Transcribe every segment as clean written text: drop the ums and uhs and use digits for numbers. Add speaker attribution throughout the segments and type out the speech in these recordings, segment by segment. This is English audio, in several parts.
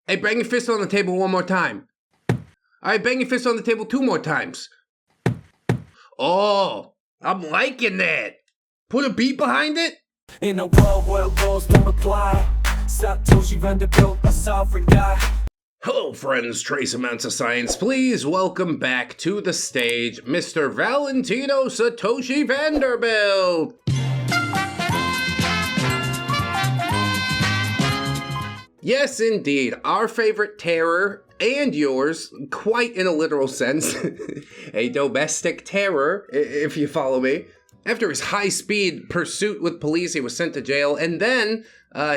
Speaker 1: Hey, bang your fist on the table one more time. All right, bang your fist on the table 2 more times. Oh, I'm liking that. Put a beat behind it.
Speaker 2: In a world where rules don't apply, Satoshi Vanderbilt, a sovereign guy.
Speaker 1: Hello, friends, trace amounts of science. Please welcome back to the stage Mr. Valentino Satoshi Vanderbilt. Yes, indeed, our favorite terror, and yours, quite in a literal sense, a domestic terror, if you follow me. After his high-speed pursuit with police, he was sent to jail, and then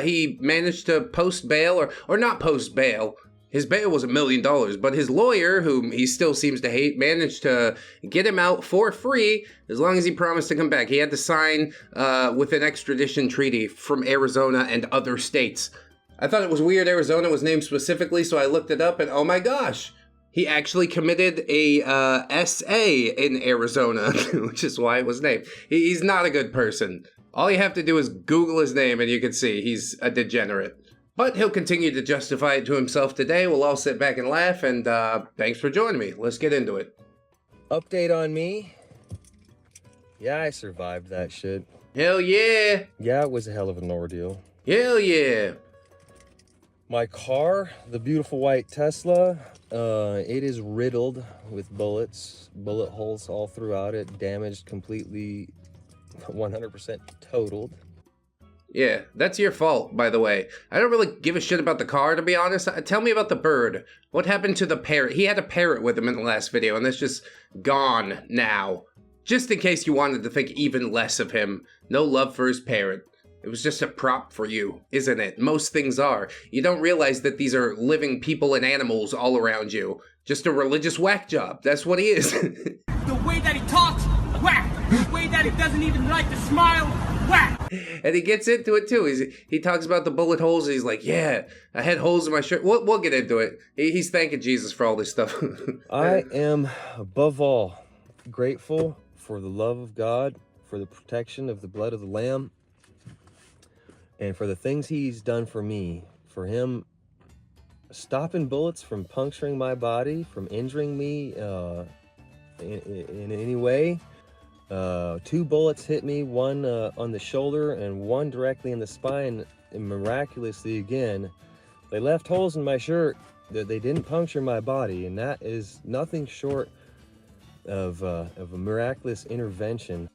Speaker 1: he managed to post bail, or not post bail. His bail was $1 million, but his lawyer, whom he still seems to hate, managed to get him out for free as long as he promised to come back. He had to sign with an extradition treaty from Arizona and other states. I thought it was weird Arizona was named specifically, so I looked it up, and oh my gosh, he actually committed a SA in Arizona, which is why it was named. He's not a good person. All you have to do is Google his name, and you can see he's a degenerate. But he'll continue to justify it to himself today. We'll all sit back and laugh, and thanks for joining me. Let's get into it.
Speaker 3: Update on me. Yeah, I survived that shit.
Speaker 1: Hell yeah.
Speaker 3: Yeah, it was a hell of an ordeal.
Speaker 1: Hell yeah.
Speaker 3: My car, the beautiful white Tesla, it is riddled with bullets, bullet holes all throughout it, damaged completely, 100% totaled.
Speaker 1: Yeah, that's your fault, by the way. I don't really give a shit about the car, to be honest. Tell me about the bird. What happened to the parrot? He had a parrot with him in the last video, and that's just gone now. Just in case you wanted to think even less of him. No love for his parrot. It was just a prop for you, isn't it? Most things are. You don't realize that these are living people and animals all around you. Just a religious whack job. That's what he is.
Speaker 4: The way that he talks, whack. The way that he doesn't even like to smile, whack.
Speaker 1: And he gets into it too. He talks about the bullet holes. And he's like, yeah, I had holes in my shirt. We'll get into it. He's thanking Jesus for all this stuff.
Speaker 3: I am, above all, grateful for the love of God, for the protection of the blood of the Lamb, and for the things he's done for me, for him stopping bullets from puncturing my body, from injuring me in any way. 2 bullets hit me, one on the shoulder and one directly in the spine, and miraculously again, they left holes in my shirt that they didn't puncture my body, and that is nothing short of a miraculous intervention.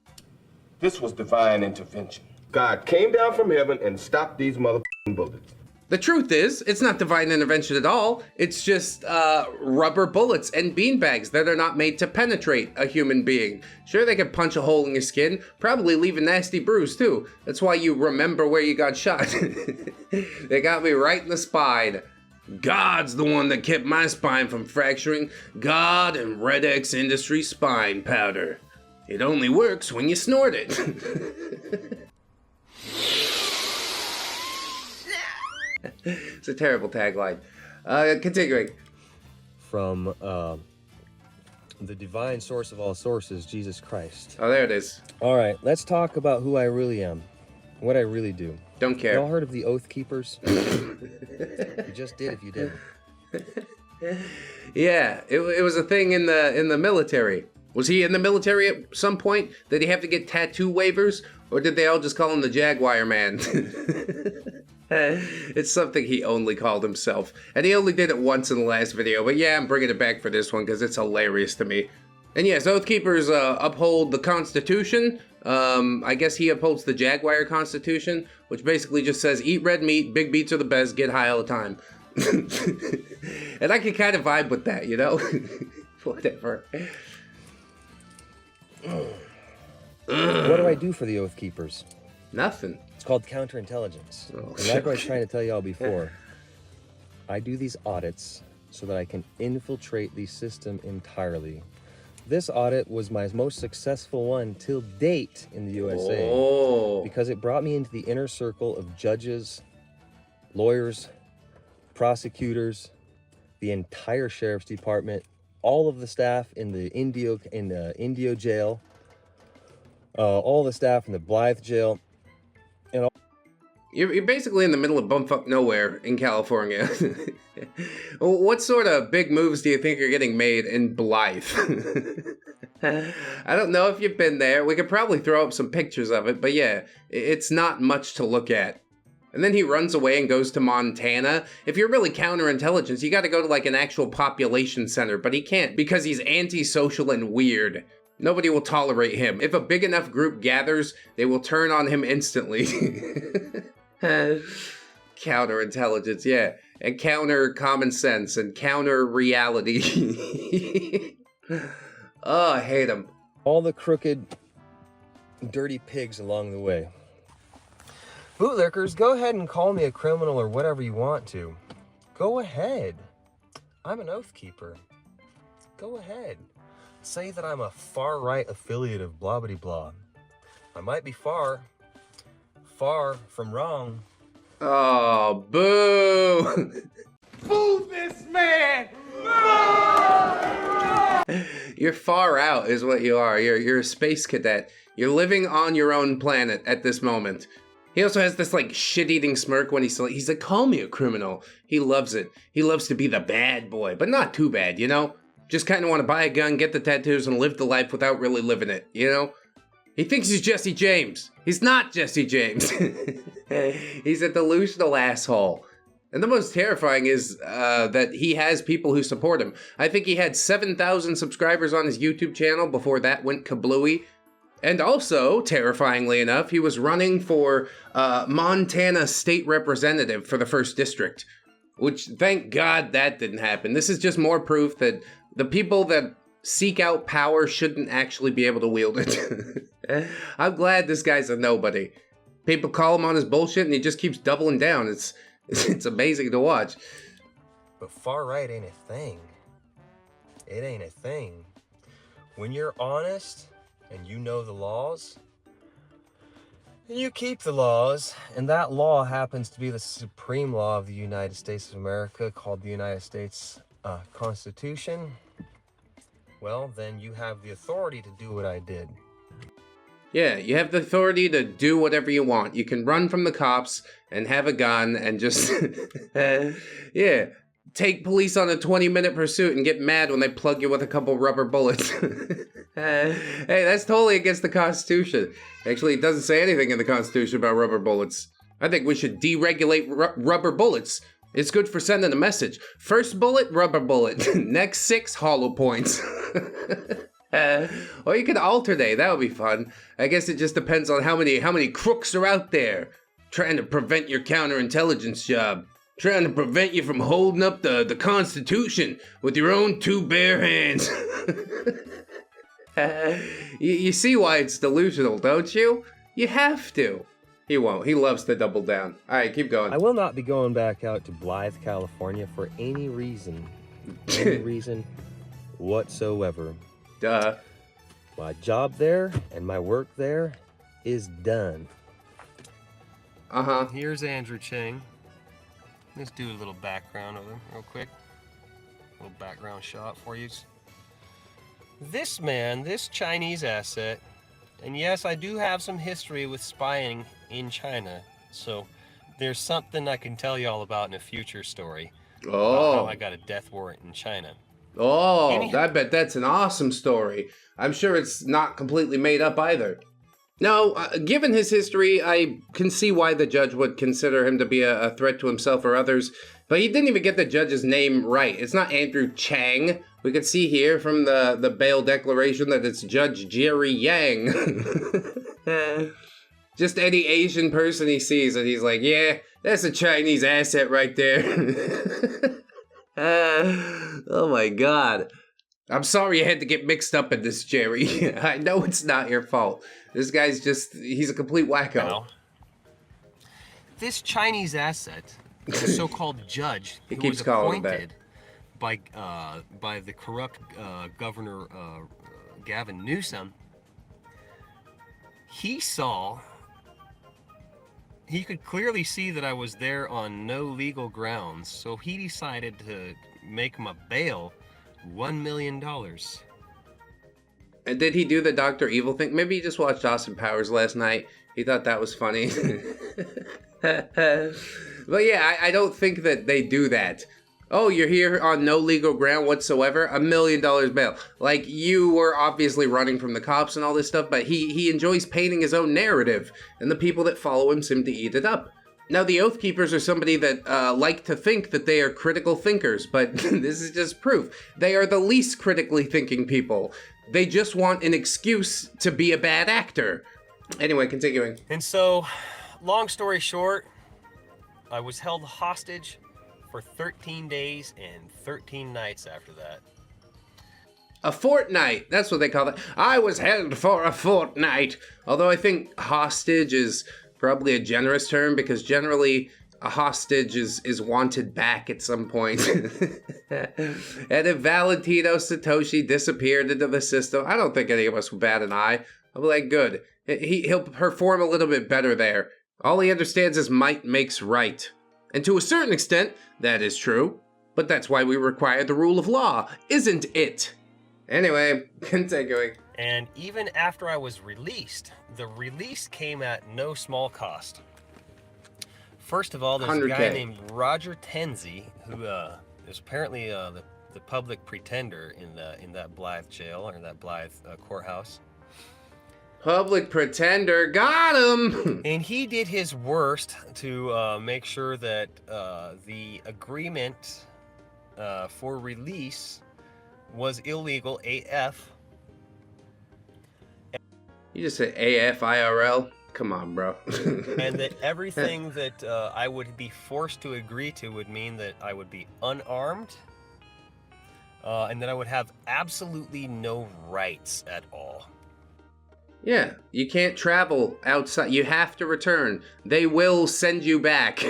Speaker 5: This was divine intervention. God came down from heaven and stopped these motherfucking bullets.
Speaker 1: The truth is, it's not divine intervention at all. It's just rubber bullets and beanbags that are not made to penetrate a human being. Sure, they can punch a hole in your skin, probably leave a nasty bruise too. That's why you remember where you got shot. They got me right in the spine. God's the one that kept my spine from fracturing. God and ReddX Industries spine powder. It only works when you snort it. It's a terrible tagline. Continuing.
Speaker 3: From the divine source of all sources, Jesus Christ.
Speaker 1: Oh, there it is.
Speaker 3: All right, let's talk about who I really am, what I really do.
Speaker 1: Don't care.
Speaker 3: Y'all heard of the Oath Keepers? You just did if you didn't.
Speaker 1: Yeah, it was a thing in the military. Was he in the military at some point? Did he have to get tattoo waivers? Or did they all just call him the Jaguar Man? It's something he only called himself. And he only did it once in the last video. But yeah, I'm bringing it back for this one because it's hilarious to me. And yes, Oath Keepers uphold the Constitution. I guess he upholds the Jaguar Constitution, which basically just says, eat red meat, big beats are the best, get high all the time. And I can kind of vibe with that, you know? Whatever.
Speaker 3: What do I do for the Oath Keepers?
Speaker 1: Nothing.
Speaker 3: It's called counterintelligence.
Speaker 1: Oh,
Speaker 3: And like I was trying to tell y'all before, I do these audits so that I can infiltrate the system entirely. This audit was my most successful one till date in the USA because it brought me into the inner circle of judges, lawyers, prosecutors, the entire sheriff's department, all of the staff in the Indio jail, all the staff in the Blythe jail, and all.
Speaker 1: You're basically in the middle of bumfuck nowhere in California. What sort of big moves do you think are getting made in Blythe? I don't know if you've been there. We could probably throw up some pictures of it, but yeah, it's not much to look at. And then he runs away and goes to Montana. If you're really counterintelligence, you gotta go to like an actual population center, but he can't because he's antisocial and weird. Nobody will tolerate him. If a big enough group gathers, they will turn on him instantly. Counterintelligence, yeah. And counter common sense and counter reality. Oh, I hate him.
Speaker 3: All the crooked, dirty pigs along the way. Bootlickers, go ahead and call me a criminal or whatever you want to. Go ahead. I'm an oath keeper. Go ahead. Say that I'm a far-right affiliate of blah-blah-blah. I might be far from wrong.
Speaker 1: Oh, boo!
Speaker 4: Boo this man!
Speaker 1: You're far out is what you are. You're a space cadet. You're living on your own planet at this moment. He also has this like shit-eating smirk when he's like, call me a criminal. He loves it. He loves to be the bad boy, but not too bad, you know? Just kind of want to buy a gun, get the tattoos, and live the life without really living it, you know? He thinks he's Jesse James. He's not Jesse James. He's a delusional asshole. And the most terrifying is that he has people who support him. I think he had 7,000 subscribers on his YouTube channel before that went kablooey. And also, terrifyingly enough, he was running for Montana State Representative for the 1st District. Which, thank God that didn't happen. This is just more proof that the people that seek out power shouldn't actually be able to wield it. I'm glad this guy's a nobody. People call him on his bullshit and he just keeps doubling down. It's amazing to watch.
Speaker 3: But far right ain't a thing. It ain't a thing. When you're honest and you know the laws, you keep the laws, and that law happens to be the supreme law of the United States of America, called the United States Constitution. Well, then you have the authority to do what I did.
Speaker 1: Yeah, you have the authority to do whatever you want. You can run from the cops and have a gun and just, yeah, take police on a 20-minute pursuit and get mad when they plug you with a couple rubber bullets. Hey, that's totally against the Constitution. Actually, it doesn't say anything in the Constitution about rubber bullets. I think we should deregulate rubber bullets. It's good for sending a message. First bullet, rubber bullet. Next 6, hollow points. Or you could alternate. That would be fun. I guess it just depends on how many crooks are out there trying to prevent your counterintelligence job. Trying to prevent you from holding up the Constitution with your own 2 bare hands. You see why it's delusional, don't you? You have to. He won't. He loves to double down. All right, keep going.
Speaker 3: I will not be going back out to Blythe, California for any reason. Any reason whatsoever.
Speaker 1: Duh.
Speaker 3: My job there and my work there is done.
Speaker 1: Uh-huh.
Speaker 3: Here's Andrew Chang. Let's do a little background of him real quick. A little background shot for you. This man, this Chinese asset, and yes, I do have some history with spying in China, so there's something I can tell you all about in a future story.
Speaker 1: Oh.
Speaker 3: How I got a death warrant in China.
Speaker 1: Oh, I bet that's an awesome story. I'm sure it's not completely made up either. No, given his history, I can see why the judge would consider him to be a threat to himself or others, but he didn't even get the judge's name right. It's not Andrew Chang. We could see here from the bail declaration that it's Judge Jerry Yang. Just any Asian person he sees and he's like, yeah, that's a Chinese asset right there. Oh my God. I'm sorry you had to get mixed up in this, Jerry. I know it's not your fault. This guy's he's a complete wacko.
Speaker 3: Now, this Chinese asset, the so-called judge,
Speaker 1: He
Speaker 3: who
Speaker 1: keeps
Speaker 3: was
Speaker 1: calling him
Speaker 3: appointed by the corrupt Governor Gavin Newsom, he could clearly see that I was there on no legal grounds, so he decided to make my bail $1 million.
Speaker 1: And did he do the Dr. Evil thing? Maybe he just watched Austin Powers last night He thought that was funny. But yeah, I don't think that they do that. Oh, you're here on no legal ground whatsoever? $1 million bail. Like, you were obviously running from the cops and all this stuff, but he enjoys painting his own narrative, and the people that follow him seem to eat it up. Now, the Oath Keepers are somebody that like to think that they are critical thinkers, but this is just proof. They are the least critically thinking people. They just want an excuse to be a bad actor. Anyway, continuing.
Speaker 3: And so, long story short, I was held hostage for 13 days and 13 nights after that.
Speaker 1: A fortnight, that's what they call it. I was held for a fortnight. Although I think hostage is probably a generous term, because generally a hostage is wanted back at some point. And if Valentino Satoshi disappeared into the system, I don't think any of us would bat an eye. I'll be like, good. He'll perform a little bit better there. All he understands is might makes right. And to a certain extent, that is true. But that's why we require the rule of law, isn't it? Anyway, continuing.
Speaker 3: And even after I was released, the release came at no small cost. First of all, there's
Speaker 1: 100K.
Speaker 3: a guy named Roger Tenzi, who is apparently the public pretender in that Blythe jail, or that Blythe courthouse.
Speaker 1: Public pretender, got him!
Speaker 3: And he did his worst to make sure that the agreement for release was illegal AF.
Speaker 1: You just said AFIRL? Come on, bro.
Speaker 3: And that everything that I would be forced to agree to would mean that I would be unarmed, and that I would have absolutely no rights at all.
Speaker 1: Yeah, you can't travel outside. You have to return. They will send you back.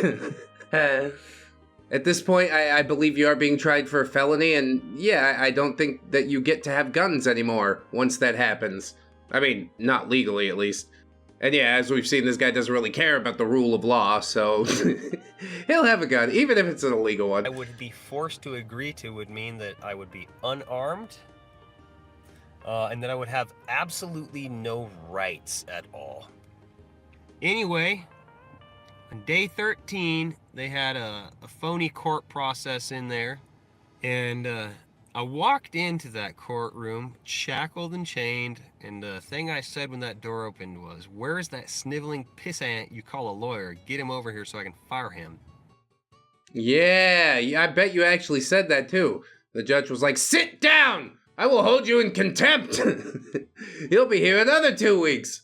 Speaker 1: At this point, I believe you are being tried for a felony, and yeah, I don't think that you get to have guns anymore once that happens. I mean, not legally, at least. And yeah, as we've seen, this guy doesn't really care about the rule of law, so he'll have a gun, even if it's an illegal one.
Speaker 3: I would be forced to agree to would mean that I would be unarmed, and that I would have absolutely no rights at all. Anyway, on day 13, they had a phony court process in there, and I walked into that courtroom, shackled and chained, and the thing I said when that door opened was, "Where's that sniveling pissant you call a lawyer? Get him over here so I can fire him."
Speaker 1: Yeah, I bet you actually said that too. The judge was like, "Sit down! I will hold you in contempt. He'll be here another 2 weeks."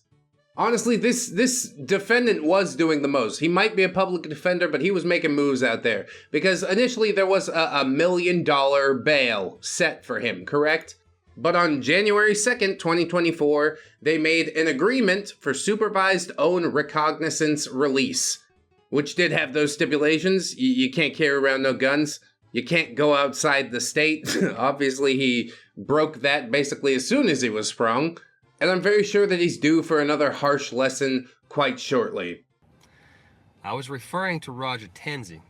Speaker 1: Honestly, this defendant was doing the most. He might be a public defender, but he was making moves out there. Because initially there was a $1 million bail set for him, correct? But on January 2nd, 2024, they made an agreement for supervised own recognizance release, which did have those stipulations. You can't carry around no guns. You can't go outside the state. Obviously, he broke that basically as soon as he was sprung. And I'm very sure that he's due for another harsh lesson quite shortly.
Speaker 3: I was referring to Roger Tenzi,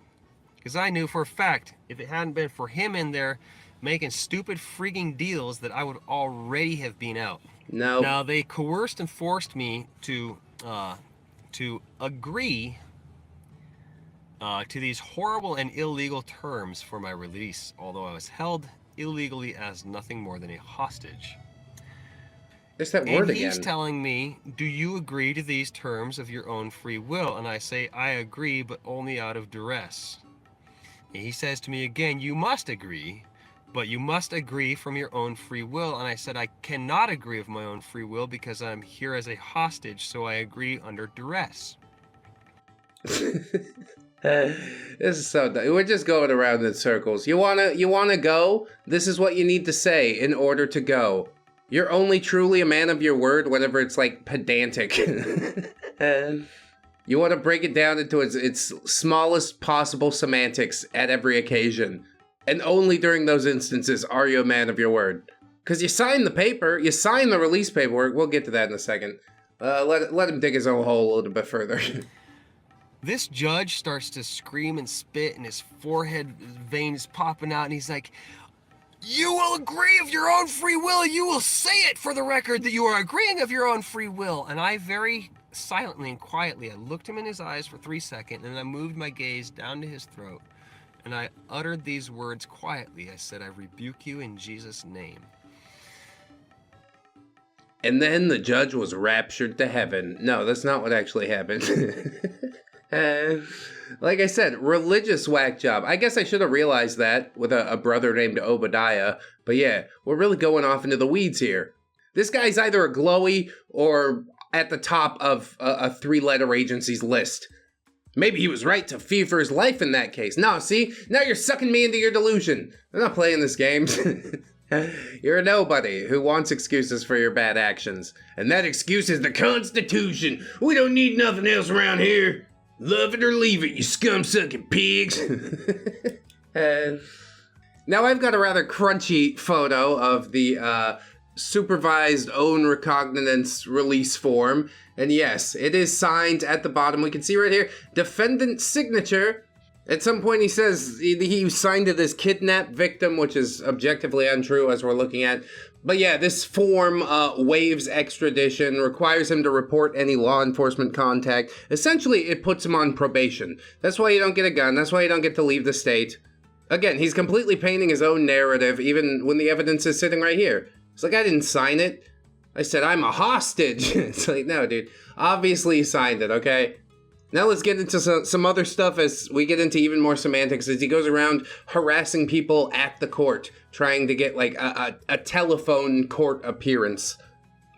Speaker 3: because I knew for a fact, if it hadn't been for him in there making stupid freaking deals, that I would already have been out.
Speaker 1: No.
Speaker 3: Now, they coerced and forced me to agree to these horrible and illegal terms for my release, although I was held illegally as nothing more than a hostage.
Speaker 1: There's that word
Speaker 3: and
Speaker 1: again.
Speaker 3: he's telling me, "Do you agree to these terms of your own free will?" And I say, "I agree, but only out of duress." And he says to me again, "You must agree, but you must agree from your own free will." And I said, "I cannot agree of my own free will because I'm here as a hostage, so I agree under duress."
Speaker 1: This is so dumb. We're just going around in circles. You wanna go? This is what you need to say in order to go. You're only truly a man of your word whenever it's like pedantic. You want to break it down into its smallest possible semantics at every occasion. And only during those instances are you a man of your word. Because you sign the paper, you sign the release paperwork. We'll get to that in a second. Let him dig his own hole a little bit further.
Speaker 3: This judge starts to scream and spit, and his forehead veins popping out, and he's like, "You will agree of your own free will. You will say it for the record that you are agreeing of your own free will." And I very silently and quietly, I looked him in his eyes for 3 seconds, and then I moved my gaze down to his throat, and I uttered these words quietly. I said, "I rebuke you in Jesus' name."
Speaker 1: And then the judge was raptured to heaven. No, that's not what actually happened. Like I said, religious whack job. I guess I should have realized that with a brother named Obadiah. But yeah, we're really going off into the weeds here. This guy's either a glowy or at the top of a 3-letter agency's list. Maybe he was right to fear for his life in that case. No, see? Now you're sucking me into your delusion. I'm not playing this game. You're a nobody who wants excuses for your bad actions. And that excuse is the Constitution. We don't need nothing else around here. Love it or leave it, you scum-sucking pigs. Now I've got a rather crunchy photo of the supervised own recognizance release form. And yes, it is signed at the bottom. We can see right here, defendant's signature. At some point he says he signed it as kidnapped victim, which is objectively untrue as we're looking at. But yeah, this form waives extradition, requires him to report any law enforcement contact. Essentially, it puts him on probation. That's why you don't get a gun. That's why you don't get to leave the state. Again, he's completely painting his own narrative, even when the evidence is sitting right here. It's like, I didn't sign it. I said, I'm a hostage. It's like, no, dude. Obviously you signed it, okay? Now let's get into some other stuff as we get into even more semantics as he goes around harassing people at the court, trying to get like a telephone court appearance.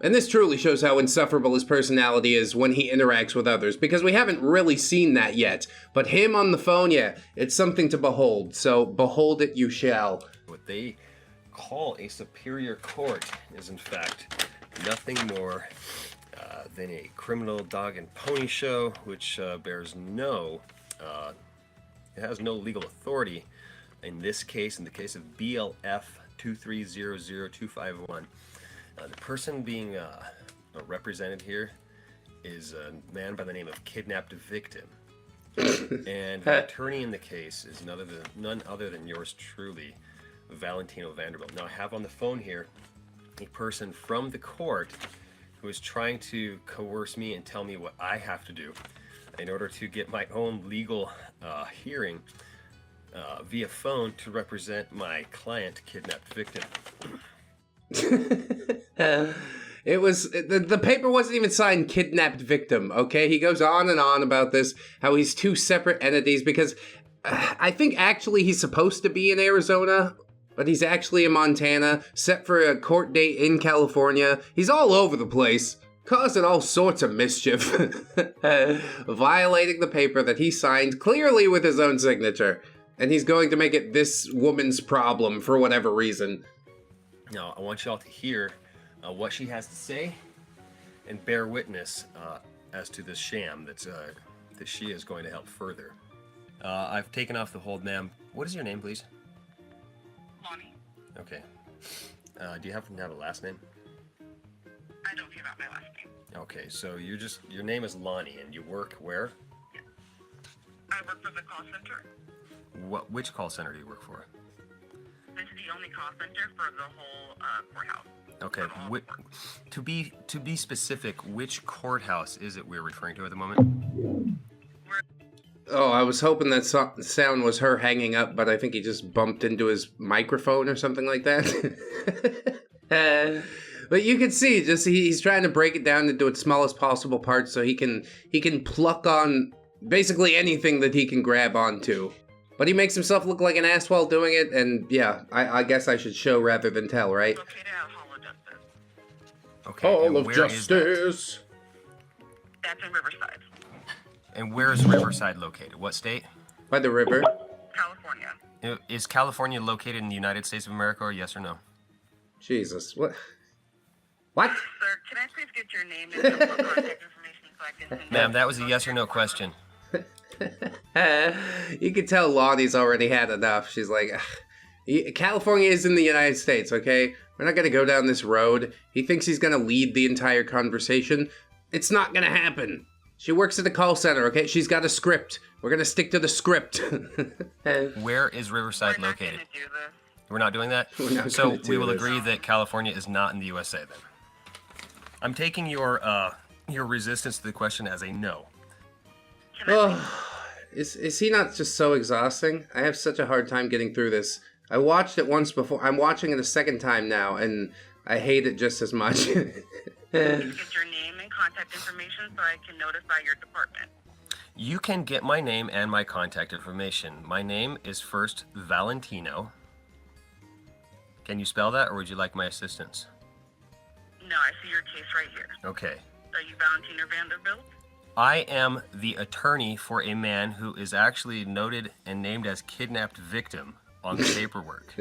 Speaker 1: And this truly shows how insufferable his personality is when he interacts with others, because we haven't really seen that yet. But him on the phone, yeah, it's something to behold, so behold it you shall.
Speaker 3: What they call a superior court is in fact nothing more than a criminal dog and pony show, which bears no, it has no legal authority. In this case, in the case of BLF 2300251, the person being represented here is a man by the name of Kidnapped Victim. And the attorney in the case is none other than yours truly, Valentino Vanderbilt. Now I have on the phone here a person from the court who is trying to coerce me and tell me what I have to do in order to get my own legal hearing via phone to represent my client, Kidnapped Victim.
Speaker 1: It was, the paper wasn't even signed Kidnapped Victim, okay? He goes on and on about this, how he's two separate entities, because I think actually he's supposed to be in Arizona, but he's actually in Montana, set for a court date in California. He's all over the place, causing all sorts of mischief, violating the paper that he signed clearly with his own signature. And he's going to make it this woman's problem for whatever reason.
Speaker 3: Now, I want you all to hear what she has to say and bear witness as to this sham that she is going to help further. I've taken off the hold, ma'am. What is your name, please?
Speaker 6: Lonnie.
Speaker 3: Okay. Do you happen to have a last name?
Speaker 6: I don't give out my last name.
Speaker 3: Okay, so your name is Lonnie, and you work where?
Speaker 6: I work for the call center.
Speaker 3: Which call center do you work for?
Speaker 6: This is the only call center for the whole courthouse.
Speaker 3: Okay, to be specific, which courthouse is it we're referring to at the moment?
Speaker 1: Oh, I was hoping that sound was her hanging up, but I think he just bumped into his microphone or something like that. But you can see, just he's trying to break it down into its smallest possible parts so he can pluck on basically anything that he can grab onto. But he makes himself look like an ass while doing it, and yeah, I guess I should show rather than tell, right?
Speaker 6: Located at Hall of Justice.
Speaker 3: Okay,
Speaker 1: Hall of Justice.
Speaker 6: That's in Riverside,
Speaker 3: And where is Riverside located? What state?
Speaker 1: By the river.
Speaker 6: California.
Speaker 3: Is California located in the United States of America, or yes or no?
Speaker 1: Jesus, what? What?
Speaker 6: Sir, can I please get your name and some contact information so I can send
Speaker 3: Ma'am, that was a yes or no question.
Speaker 1: You can tell Lonnie's already had enough. She's like, California is in the United States, okay? We're not gonna go down this road. He thinks he's gonna lead the entire conversation. It's not gonna happen. She works at the call center, okay? She's got a script. We're gonna stick to the script.
Speaker 3: Where is Riverside
Speaker 6: We're not
Speaker 3: located?
Speaker 6: gonna do this.
Speaker 3: We're not doing that?
Speaker 1: We're not
Speaker 3: So
Speaker 1: gonna do
Speaker 3: we will
Speaker 1: this.
Speaker 3: agree that California is not in the USA then. I'm taking your
Speaker 7: your resistance to the question as a no.
Speaker 1: Oh, is he not just so exhausting? I have such a hard time getting through this. I watched it once before. I'm watching it a second time now, and I hate it just as much.
Speaker 6: Get your name and contact information so I can notify your department.
Speaker 7: You can get my name and my contact information. My name is first Valentino. Can you spell that, or would you like my assistance?
Speaker 6: No, I see your case right here.
Speaker 7: Okay.
Speaker 6: Are you Valentino Vanderbilt?
Speaker 7: I am the attorney for a man who is actually noted and named as kidnapped victim on the paperwork.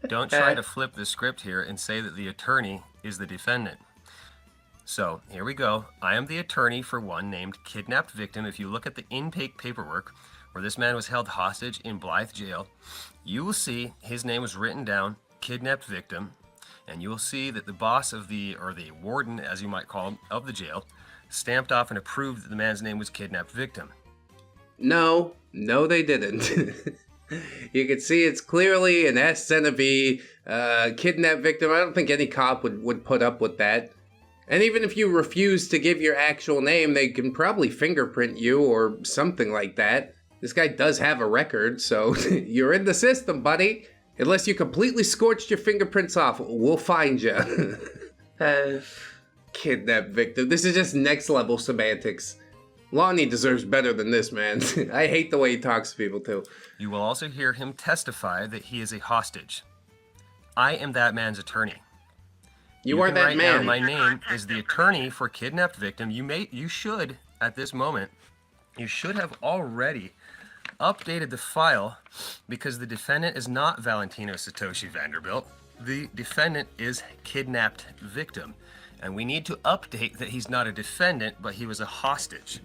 Speaker 7: Don't try to flip the script here and say that the attorney is the defendant. So, here we go. I am the attorney for one named kidnapped victim. If you look at the intake paperwork where this man was held hostage in Blythe Jail, you will see his name was written down, kidnapped victim, and you will see that the boss of the warden, as you might call him, of the jail, stamped off and approved that the man's name was kidnapped victim.
Speaker 1: No, they didn't. You can see it's clearly an S and a V, kidnapped victim. I don't think any cop would put up with that. And even if you refuse to give your actual name, they can probably fingerprint you or something like that. This guy does have a record, so you're in the system, buddy. Unless you completely scorched your fingerprints off, we'll find you. Kidnapped victim. This is just next level semantics. Lonnie deserves better than this, man. I hate the way he talks to people, too.
Speaker 7: You will also hear him testify that he is a hostage. I am that man's attorney.
Speaker 1: You are that man.
Speaker 7: My name is the attorney for kidnapped victim. You should, at this moment, you should have already updated the file because the defendant is not Valentino Satoshi Vanderbilt. The defendant is kidnapped victim. And we need to update that he's not a defendant, but he was a hostage.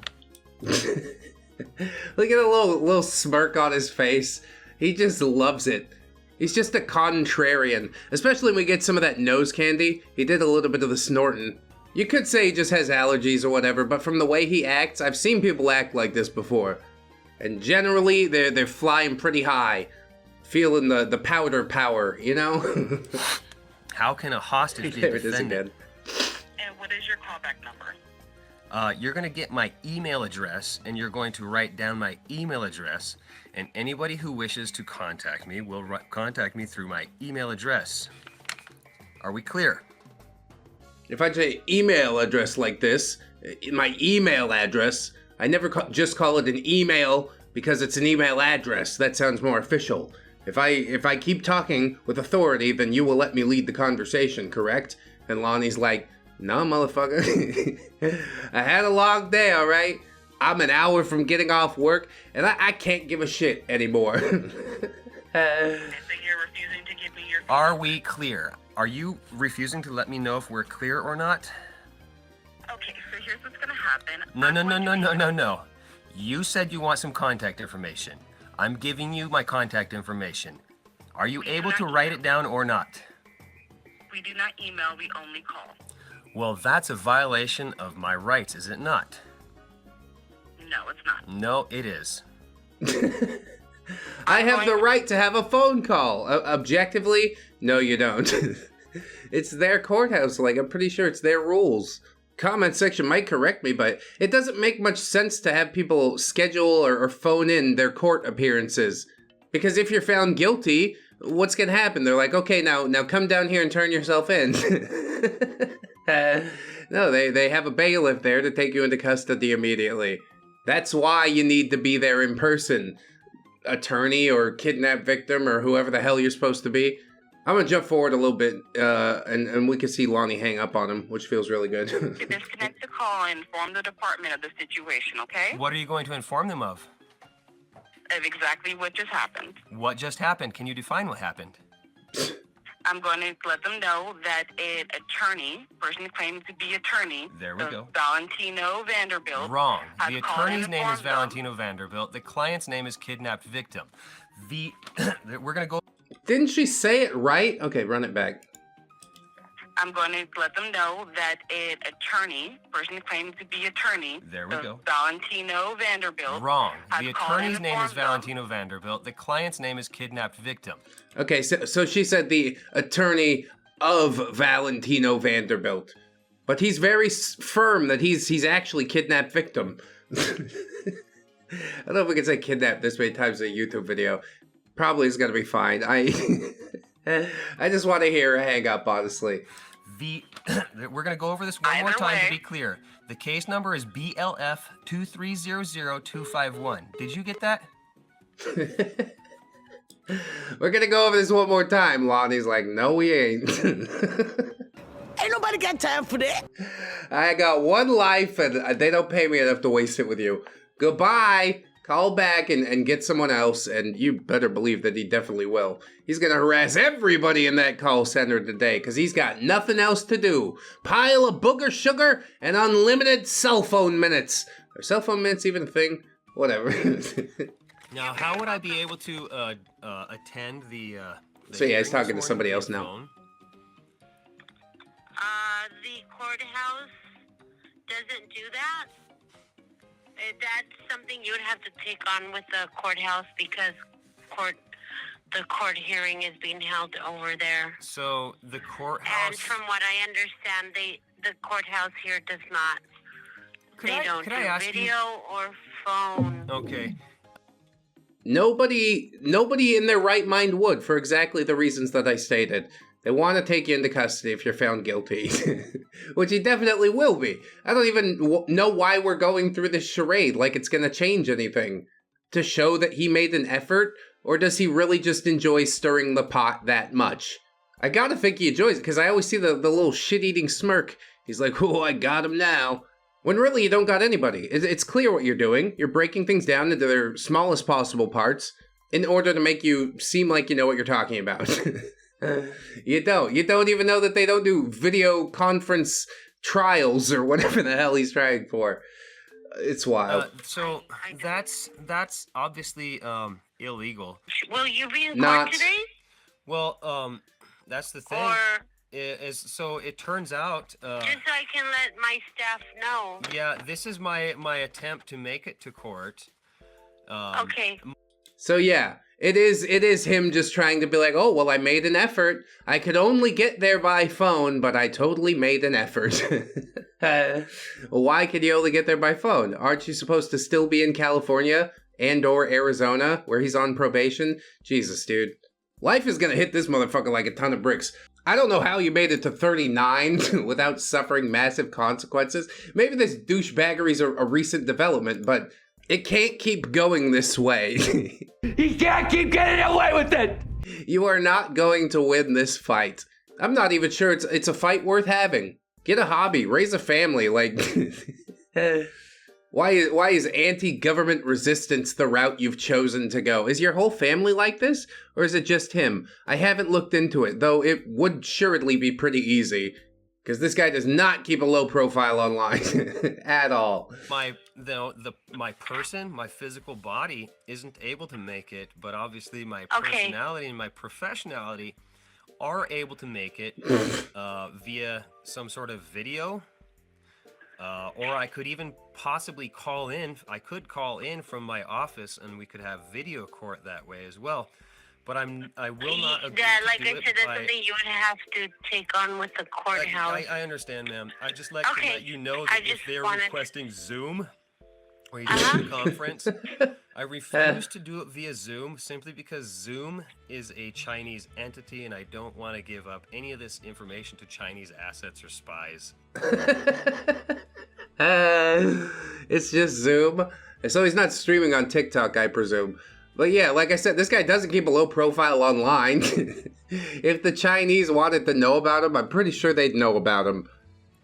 Speaker 1: Look at a little smirk on his face. He just loves it. He's just a contrarian. Especially when we get some of that nose candy. He did a little bit of the snorting. You could say he just has allergies or whatever, but from the way he acts, I've seen people act like this before. And generally, they're flying pretty high. Feeling the powder power, you know?
Speaker 7: How can a hostage be
Speaker 1: There
Speaker 7: a
Speaker 1: it is
Speaker 7: defendant?
Speaker 1: again.
Speaker 6: And what is your callback number?
Speaker 7: You're going to get my email address, and you're going to write down my email address, and anybody who wishes to contact me will contact me through my email address. Are we clear?
Speaker 1: If I say email address like this, my email address, I never just call it an email because it's an email address. That sounds more official. If I keep talking with authority, then you will let me lead the conversation, correct? And Lonnie's like, no, motherfucker. I had a long day, all right? I'm an hour from getting off work, and I can't give a shit anymore.
Speaker 6: So you're refusing to give me your...
Speaker 7: Are we clear? Are you refusing to let me know if we're clear or not?
Speaker 6: Okay, so here's what's gonna happen.
Speaker 7: No. You said you want some contact information. I'm giving you my contact information. Are you able to write it down or not?
Speaker 6: We do not email, we only call.
Speaker 7: Well, that's a violation of my rights, is it not?
Speaker 6: No, it's not.
Speaker 7: No, it is.
Speaker 1: I have the right to have a phone call. Objectively, no, you don't. It's their courthouse, like, I'm pretty sure it's their rules. Comment section might correct me, but it doesn't make much sense to have people schedule or phone in their court appearances. Because if you're found guilty, what's gonna happen? They're like, okay, now come down here and turn yourself in. No, they have a bailiff there to take you into custody immediately. That's why you need to be there in person. Attorney or kidnapped victim or whoever the hell you're supposed to be. I'm gonna jump forward a little bit, and we can see Lonnie hang up on him, which feels really good.
Speaker 6: Disconnect the call and inform the department of the situation, okay?
Speaker 7: What are you going to inform them of?
Speaker 6: Of exactly what just happened.
Speaker 7: What just happened? Can you define what happened?
Speaker 6: I'm going to let them know that an attorney, person claiming to be attorney,
Speaker 7: There we go.
Speaker 6: Valentino Vanderbilt.
Speaker 7: Wrong.
Speaker 6: has
Speaker 7: The
Speaker 6: called
Speaker 7: attorney's
Speaker 6: and
Speaker 7: name is
Speaker 6: informed them.
Speaker 7: Valentino Vanderbilt. The client's name is kidnapped victim. We're going to go...
Speaker 1: Didn't she say it right? Okay, run it back.
Speaker 6: I'm going to let them know that an attorney, person claiming to be attorney,
Speaker 7: There we go.
Speaker 6: Valentino Vanderbilt.
Speaker 7: Wrong.
Speaker 6: has
Speaker 7: The
Speaker 6: called and
Speaker 7: attorney's name is
Speaker 6: informed them.
Speaker 7: Valentino Vanderbilt. The client's name is kidnapped victim.
Speaker 1: Okay, so she said the attorney of Valentino Vanderbilt. But he's very firm that he's actually kidnapped victim. I don't know if we can say kidnapped this many times in a YouTube video. Probably is going to be fine. I just want to hear a hang up, honestly.
Speaker 7: We're going to go over this one more time to be clear. The case number is BLF 2300251. Did you get that?
Speaker 1: We're going to go over this one more time. Lonnie's like, no, we ain't.
Speaker 8: Ain't nobody got time for that.
Speaker 1: I got one life, and they don't pay me enough to waste it with you. Goodbye. Call back and get someone else, and you better believe that he definitely will. He's gonna harass everybody in that call center today, because he's got nothing else to do. Pile of booger sugar and unlimited cell phone minutes. Are cell phone minutes even a thing? Whatever.
Speaker 7: Now, how would I be able to attend the
Speaker 1: so yeah, he's talking to
Speaker 7: hearing
Speaker 1: somebody
Speaker 7: via
Speaker 1: else now.
Speaker 7: phone?
Speaker 6: The courthouse doesn't do that. That's something you would have to take on with the courthouse because the court hearing is being held over there.
Speaker 7: So the courthouse.
Speaker 6: And from what I understand, the courthouse here does not. They don't do video or phone.
Speaker 7: Okay.
Speaker 1: Nobody in their right mind would, for exactly the reasons that I stated. They want to take you into custody if you're found guilty, which he definitely will be. I don't even know why we're going through this charade, like it's going to change anything. To show that he made an effort, or does he really just enjoy stirring the pot that much? I gotta think he enjoys it, because I always see the little shit-eating smirk. He's like, oh, I got him now. When really you don't got anybody. It's clear what you're doing. You're breaking things down into their smallest possible parts in order to make you seem like you know what you're talking about. You don't even know that they don't do video conference trials or whatever the hell he's trying for. It's wild.
Speaker 7: So that's obviously illegal.
Speaker 6: Will you be in court today?
Speaker 7: Well, that's the thing.
Speaker 6: Or
Speaker 7: So it turns out.
Speaker 6: just so I can let my staff know.
Speaker 7: Yeah, this is my attempt to make it to court.
Speaker 6: Okay.
Speaker 1: So yeah. It is him just trying to be like, oh, well, I made an effort. I could only get there by phone, but I totally made an effort. Why could you only get there by phone? Aren't you supposed to still be in California and or Arizona, where he's on probation? Jesus, dude. Life is gonna hit this motherfucker like a ton of bricks. I don't know how you made it to 39 without suffering massive consequences. Maybe this douchebaggery's a recent development, but it can't keep going this way.
Speaker 8: He can't keep getting away with it.
Speaker 1: You are not going to win this fight. I'm not even sure it's a fight worth having. Get a hobby, raise a family, like... Why is anti-government resistance the route you've chosen to go? Is your whole family like this? Or is it just him? I haven't looked into it, though it would assuredly be pretty easy. Because this guy does not keep a low profile online at all.
Speaker 7: My person, my physical body isn't able to make it, but obviously my personality and my professionality are able to make it via some sort of video. Or I could even possibly call in. I could call in from my office and we could have video court that way as well. But I will not agree
Speaker 6: like
Speaker 7: to do
Speaker 6: I said, that's something you would have to take on with the courthouse.
Speaker 7: I understand, ma'am. I just like to let you know that if they're requesting Zoom or you do a conference, I refuse to do it via Zoom simply because Zoom is a Chinese entity and I don't want to give up any of this information to Chinese assets or spies.
Speaker 1: It's just Zoom. So he's not streaming on TikTok, I presume. But yeah, like I said, this guy doesn't keep a low profile online. If the Chinese wanted to know about him, I'm pretty sure they'd know about him.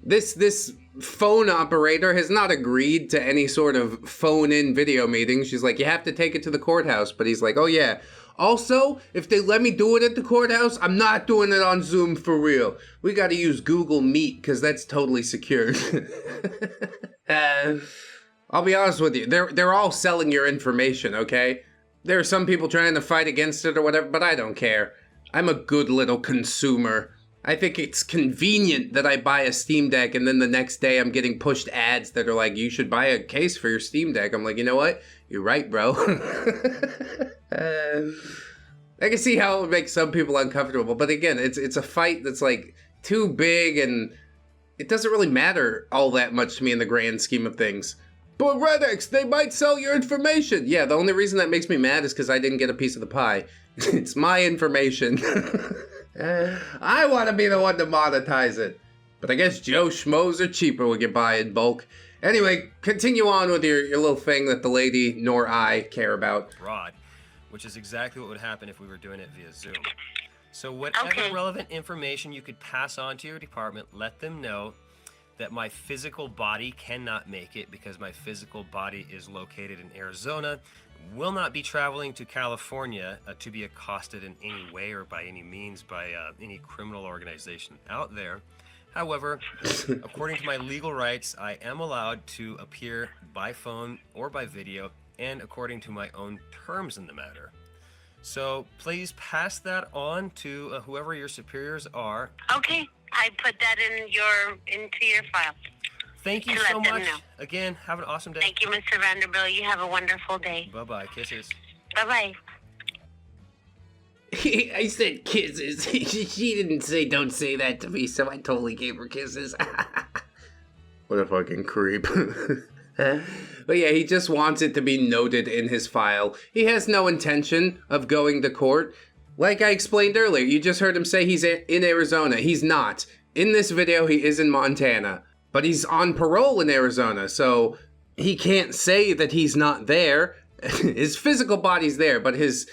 Speaker 1: This phone operator has not agreed to any sort of phone-in video meeting. She's like, you have to take it to the courthouse. But he's like, oh yeah. Also, if they let me do it at the courthouse, I'm not doing it on Zoom for real. We got to use Google Meet because that's totally secure. I'll be honest with you. They're all selling your information, okay? There are some people trying to fight against it or whatever, but I don't care. I'm a good little consumer. I think it's convenient that I buy a Steam Deck and then the next day I'm getting pushed ads that are like, you should buy a case for your Steam Deck. I'm like, you know what? You're right, bro. I can see how it would make some people uncomfortable, but again, it's a fight that's like too big and it doesn't really matter all that much to me in the grand scheme of things. But ReddX, they might sell your information. Yeah, the only reason that makes me mad is because I didn't get a piece of the pie. It's my information. I want to be the one to monetize it. But I guess Joe Schmoes are cheaper when you buy in bulk. Anyway, continue on with your little thing that the lady nor I care about.
Speaker 7: Broad, which is exactly what would happen if we were doing it via Zoom. So whatever relevant information you could pass on to your department, let them know that my physical body cannot make it because my physical body is located in Arizona, will not be traveling to California to be accosted in any way or by any means by any criminal organization out there. However, according to my legal rights, I am allowed to appear by phone or by video, and according to my own terms in the matter. So please pass that on to whoever your superiors are.
Speaker 6: Okay, I put that into your file.
Speaker 7: Thank you so much. Again, have an awesome day.
Speaker 6: Thank you, Mr. Vanderbilt. You have a wonderful day.
Speaker 7: Bye-bye. Kisses.
Speaker 6: Bye-bye.
Speaker 1: I said kisses. She didn't say don't say that to me, so I totally gave her kisses. What a fucking creep. But yeah, he just wants it to be noted in his file. He has no intention of going to court. Like I explained earlier, you just heard him say he's in Arizona. He's not. In this video, he is in Montana. But he's on parole in Arizona, so he can't say that he's not there. His physical body's there, but his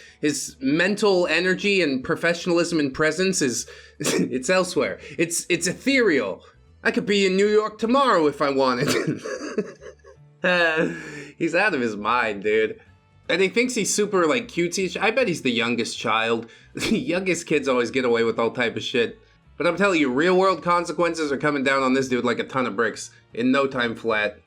Speaker 1: mental energy and professionalism and presence is it's elsewhere. It's ethereal. I could be in New York tomorrow if I wanted. He's out of his mind, dude. And he thinks he's super, like, cutesy. I bet he's the youngest child. The youngest kids always get away with all type of shit. But I'm telling you, real-world consequences are coming down on this dude like a ton of bricks. In no time flat.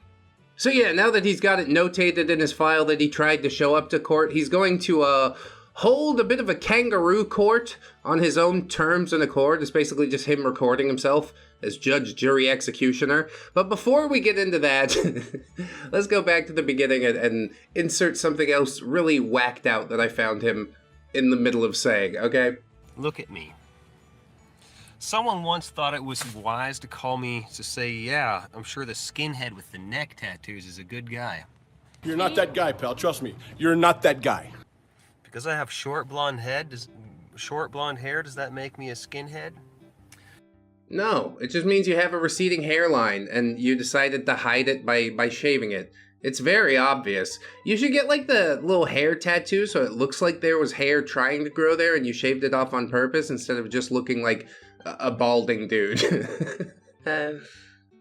Speaker 1: So yeah, now that he's got it notated in his file that he tried to show up to court, he's going to, hold a bit of a kangaroo court on his own terms and accord. It's basically just him recording himself as judge, jury, executioner. But before we get into that, let's go back to the beginning and insert something else really whacked out that I found him in the middle of saying, okay?
Speaker 7: Look at me. Someone once thought it was wise to call me to say, yeah, I'm sure the skinhead with the neck tattoos is a good guy.
Speaker 9: You're not that guy, pal. Trust me. You're not that guy.
Speaker 7: Because I have short blonde hair, does that make me a skinhead?
Speaker 1: No, it just means you have a receding hairline and you decided to hide it by shaving it. It's very obvious. You should get like the little hair tattoo so it looks like there was hair trying to grow there and you shaved it off on purpose instead of just looking like a balding dude.